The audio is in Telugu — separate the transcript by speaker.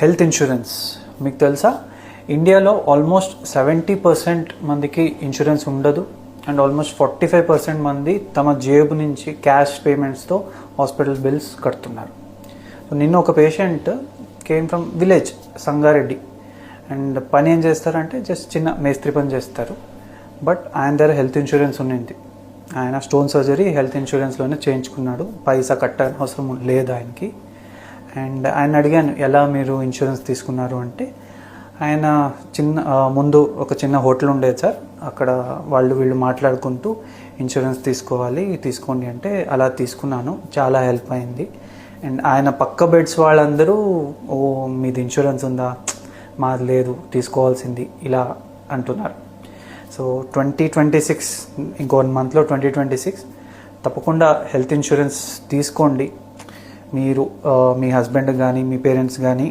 Speaker 1: హెల్త్ ఇన్సూరెన్స్ మీకు తెలుసా? ఇండియాలో ఆల్మోస్ట్ 70% మందికి ఇన్సూరెన్స్ ఉండదు అండ్ ఆల్మోస్ట్ 45% మంది తమ జేబు నుంచి క్యాష్ పేమెంట్స్తో హాస్పిటల్ బిల్స్ కడుతున్నారు. నిన్న ఒక patient came from village Sangareddy and పని ఏం చేస్తారంటే జస్ట్ చిన్న మేస్త్రి పని చేస్తారు. బట్ ఆయన దగ్గర హెల్త్ ఇన్సూరెన్స్ ఉన్నింది. ఆయన స్టోన్ సర్జరీ హెల్త్ ఇన్సూరెన్స్లోనే చేయించుకున్నాడు. పైసా కట్టాల్సిన అవసరం లేదు ఆయనకి. అండ్ ఆయన అడిగాను, ఎలా మీరు ఇన్సూరెన్స్ తీసుకున్నారు అంటే, ఆయన ముందు ఒక చిన్న హోటల్ ఉండేది సార్, అక్కడ వీళ్ళు మాట్లాడుకుంటూ ఇన్సూరెన్స్ తీసుకోండి అంటే అలా తీసుకున్నాను, చాలా హెల్ప్ అయింది. అండ్ ఆయన పక్క బెడ్స్ వాళ్ళందరూ, ఓ మీది ఇన్సూరెన్స్ ఉందా, మాది లేదు, తీసుకోవాల్సింది, ఇలా అంటున్నారు. సో 2026 ఇంకో 1 మంత్లో 2026 తప్పకుండా హెల్త్ ఇన్సూరెన్స్ తీసుకోండి. మీరు మీ హస్బెండ్ కానీ మీ పేరెంట్స్ కానీ